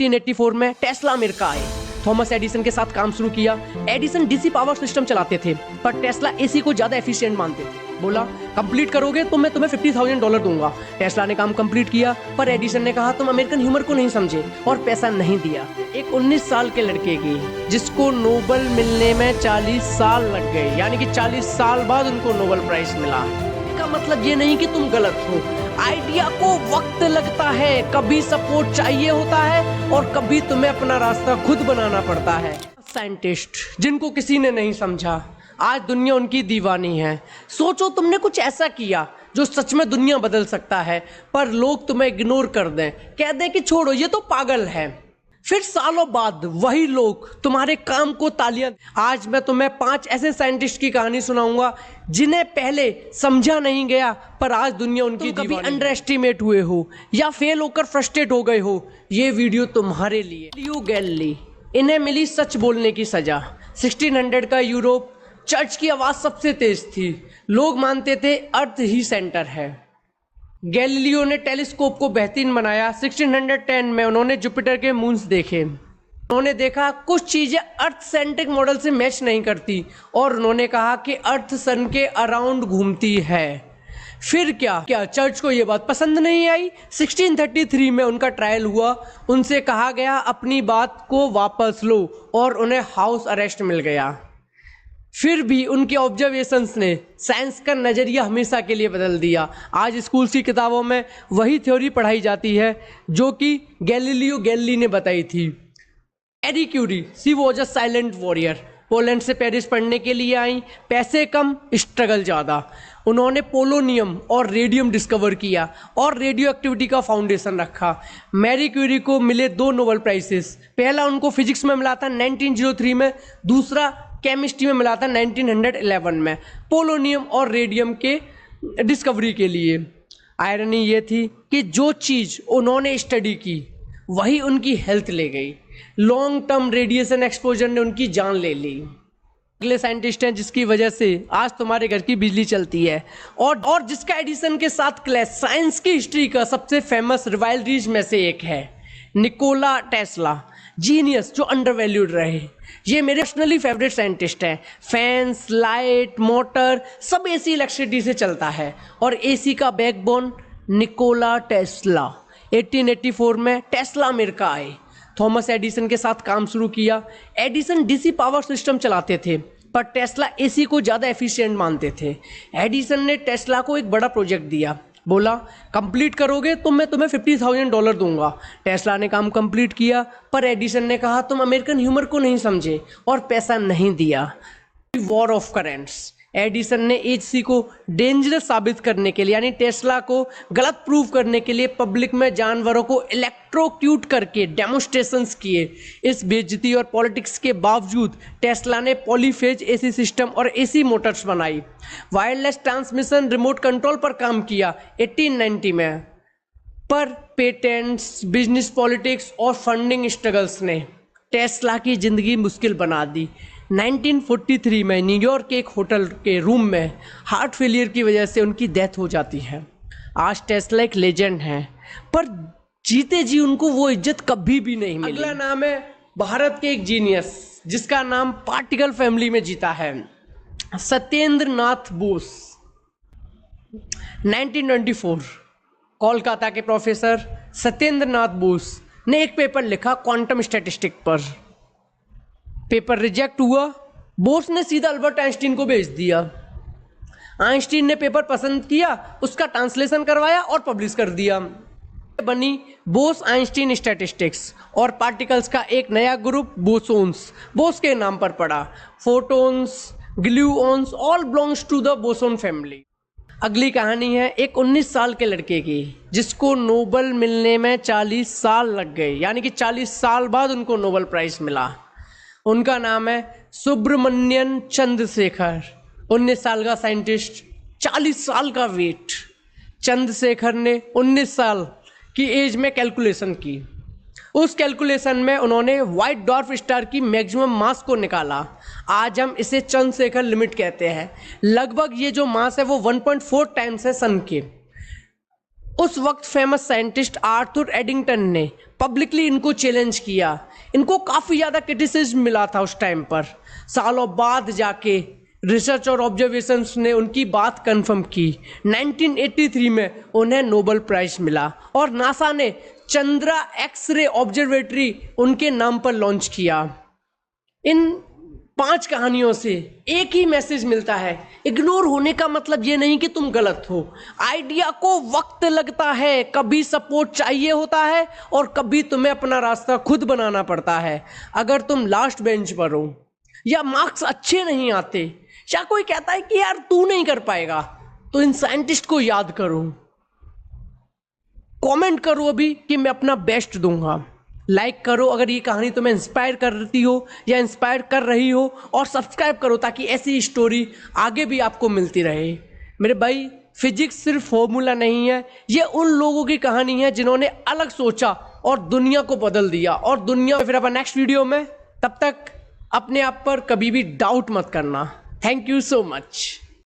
1884 में Tesla America आए। Thomas Edison के साथ काम शुरू किया। एडिसन डीसी पावर सिस्टम चलाते थे, पर टेस्ला एसी को ज्यादा एफिशिएंट मानते थे। बोला, कंप्लीट करोगे तो मैं तुम्हें $50,000 दूंगा। टेस्ला ने काम कंप्लीट किया, पर एडिसन ने कहा तुम अमेरिकन ह्यूमर को नहीं समझे और पैसा नहीं दिया। एक 19 साल के लड़के की, जिसको नोबेल मिलने में 40 साल लग गए, यानी कि 40 साल बाद उनको नोबेल प्राइज मिला। इसका मतलब ये नहीं कि तुम गलत हो, आइडिया को वक्त लगता है, कभी सपोर्ट चाहिए होता है और कभी तुम्हें अपना रास्ता खुद बनाना पड़ता है। साइंटिस्ट जिनको किसी ने नहीं समझा, आज दुनिया उनकी दीवानी है। सोचो तुमने कुछ ऐसा किया जो सच में दुनिया बदल सकता है, पर लोग तुम्हें इग्नोर कर दें, कह दें कि छोड़ो ये तो पागल है। फिर सालों बाद वही लोग तुम्हारे काम को तालियां। आज मैं तुम्हें 5 ऐसे साइंटिस्ट की कहानी सुनाऊंगा जिन्हें पहले समझा नहीं गया, पर आज दुनिया उनकी कभी अंडर एस्टिमेट हुए हो या फेल होकर फ्रस्ट्रेट हो गए हो। ये वीडियो तुम्हारे लिए। लियो गैलीली, इन्हें मिली सच बोलने की सजा। 1600 का यूरोप, चर्च की आवाज सबसे तेज थी। लोग मानते थे अर्थ ही सेंटर है। गैलीलियो ने टेलीस्कोप को बेहतरीन बनाया। 1610 में उन्होंने जुपिटर के मून्स देखे। उन्होंने देखा कुछ चीजें अर्थ सेंट्रिक मॉडल से मैच नहीं करती और उन्होंने कहा कि अर्थ सन के अराउंड घूमती है। फिर क्या चर्च को यह बात पसंद नहीं आई। 1633 में उनका ट्रायल हुआ। उनसे कहा गया अपनी बात को वापस लो और उन्हें हाउस अरेस्ट मिल गया। फिर भी उनके ऑब्जर्वेशंस ने साइंस का नज़रिया हमेशा के लिए बदल दिया। आज स्कूल की किताबों में वही थ्योरी पढ़ाई जाती है जो कि गैलीलियो गैलीली ने बताई थी। Marie Curie, she was a silent warrior. Poland से पेरिस पढ़ने के लिए आई। पैसे कम, स्ट्रगल ज़्यादा। उन्होंने पोलोनियम और रेडियम डिस्कवर किया और रेडियो एक्टिविटी का फाउंडेशन रखा। मैरी क्यूरी को मिले 2 नोबेल प्राइजेस। पहला उनको फिजिक्स में मिला था 1903 में, दूसरा केमिस्ट्री में मिला था 1911 में, पोलोनियम और रेडियम के डिस्कवरी के लिए। आयरनी ये थी कि जो चीज़ उन्होंने स्टडी की वही उनकी हेल्थ ले गई। लॉन्ग टर्म रेडिएशन एक्सपोजर ने उनकी जान ले ली। अगले साइंटिस्ट हैं जिसकी वजह से आज तुम्हारे घर की बिजली चलती है और जिसका एडिसन के साथ क्लैश साइंस की हिस्ट्री का सबसे फेमस रिवाइलरीज में से एक है, निकोला टेस्ला। जीनियस जो अंडरवैल्यूड रहे। ये मेरे पर्सनली फेवरेट साइंटिस्ट हैं। फैंस, लाइट, मोटर सब एसी इलेक्ट्रिसिटी से चलता है और एसी का बैकबोन निकोला टेस्ला। 1884 में टेस्ला अमेरिका आए। थॉमस एडिसन के साथ काम शुरू किया। एडिसन डीसी पावर सिस्टम चलाते थे, पर टेस्ला एसी को ज़्यादा एफिशिएंट मानते थे। एडिसन ने टेस्ला को एक बड़ा प्रोजेक्ट दिया। बोला, कंप्लीट करोगे तो मैं तुम्हें $50,000 दूंगा। टेस्ला ने काम कंप्लीट किया, पर एडिसन ने कहा तुम अमेरिकन ह्यूमर को नहीं समझे और पैसा नहीं दिया। War of currents. एडिसन ने एसी को डेंजरस साबित करने के लिए, यानी टेस्ला को गलत प्रूव करने के लिए पब्लिक में जानवरों को इलेक्ट्रोक्यूट करके डेमोन्स्ट्रेशंस किए। इस बेइज्जती और पॉलिटिक्स के बावजूद टेस्ला ने पॉलीफेज एसी सिस्टम और एसी मोटर्स बनाई। वायरलेस ट्रांसमिशन, रिमोट कंट्रोल पर काम किया 1890 में, पर पेटेंट्स, बिजनेस पॉलिटिक्स और फंडिंग स्ट्रगल्स ने टेस्ला की ज़िंदगी मुश्किल बना दी। 1943 में न्यूयॉर्क के एक होटल के रूम में हार्ट फेलियर की वजह से उनकी डेथ हो जाती है। आज टेस्ला एक लेजेंड है, पर जीते जी उनको वो इज्जत कभी भी नहीं मिली। अगला नाम है भारत के एक जीनियस जिसका नाम पार्टिकल फैमिली में जीता है, सत्येंद्र नाथ बोस। 1924 कोलकाता के प्रोफेसर सत्येंद्र नाथ बोस ने एक पेपर लिखा क्वांटम स्टैटिस्टिक पर। पेपर रिजेक्ट हुआ। बोस ने सीधा अल्बर्ट आइंस्टीन को भेज दिया। आइंस्टीन ने पेपर पसंद किया, उसका ट्रांसलेशन करवाया और पब्लिश कर दिया। बनी बोस आइंस्टीन स्टैटिस्टिक्स और पार्टिकल्स का एक नया ग्रुप, बोसोन्स। बोस के नाम पर पड़ा। Photons, gluons all belongs to the boson family. अगली कहानी है एक 19 साल के लड़के की, जिसको नोबेल मिलने में 40 साल लग गए, यानी कि 40 साल बाद उनको नोबेल प्राइज मिला। उनका नाम है सुब्रमण्यन चंद्रशेखर। 19 साल का साइंटिस्ट, 40 साल का वेट। चंद्रशेखर ने 19 साल की एज में कैलकुलेशन की। उस कैलकुलेशन में उन्होंने व्हाइट डॉर्फ स्टार की मैक्सिमम मास को निकाला। आज हम इसे चंद्रशेखर लिमिट कहते हैं। लगभग ये जो मास है वो 1.4 टाइम्स है सन के। उस वक्त फेमस साइंटिस्ट आर्थर एडिंगटन ने पब्लिकली इनको चैलेंज किया। इनको काफ़ी ज़्यादा क्रिटिसिज्म मिला था उस टाइम पर। सालों बाद जाके रिसर्च और ऑब्जर्वेशंस ने उनकी बात कंफर्म की। 1983 में उन्हें नोबेल प्राइज मिला और नासा ने चंद्रा एक्सरे ऑब्जर्वेटरी उनके नाम पर लॉन्च किया। इन 5 कहानियों से एक ही मैसेज मिलता है, इग्नोर होने का मतलब ये नहीं कि तुम गलत हो। आइडिया को वक्त लगता है, कभी सपोर्ट चाहिए होता है और कभी तुम्हें अपना रास्ता खुद बनाना पड़ता है। अगर तुम लास्ट बेंच पर हो या मार्क्स अच्छे नहीं आते या कोई कहता है कि यार तू नहीं कर पाएगा, तो इन साइंटिस्ट को याद करो, कमेंट करो अभी कि मैं अपना बेस्ट दूंगा। लाइक करो अगर ये कहानी तुम्हें इंस्पायर करती हो या इंस्पायर कर रही हो, और सब्सक्राइब करो ताकि ऐसी स्टोरी आगे भी आपको मिलती रहे। मेरे भाई, फिजिक्स सिर्फ फॉर्मूला नहीं है, ये उन लोगों की कहानी है जिन्होंने अलग सोचा और दुनिया को बदल दिया। और दुनिया फिर अपन नेक्स्ट वीडियो में, तब तक अपने आप पर कभी भी डाउट मत करना। Thank you so much.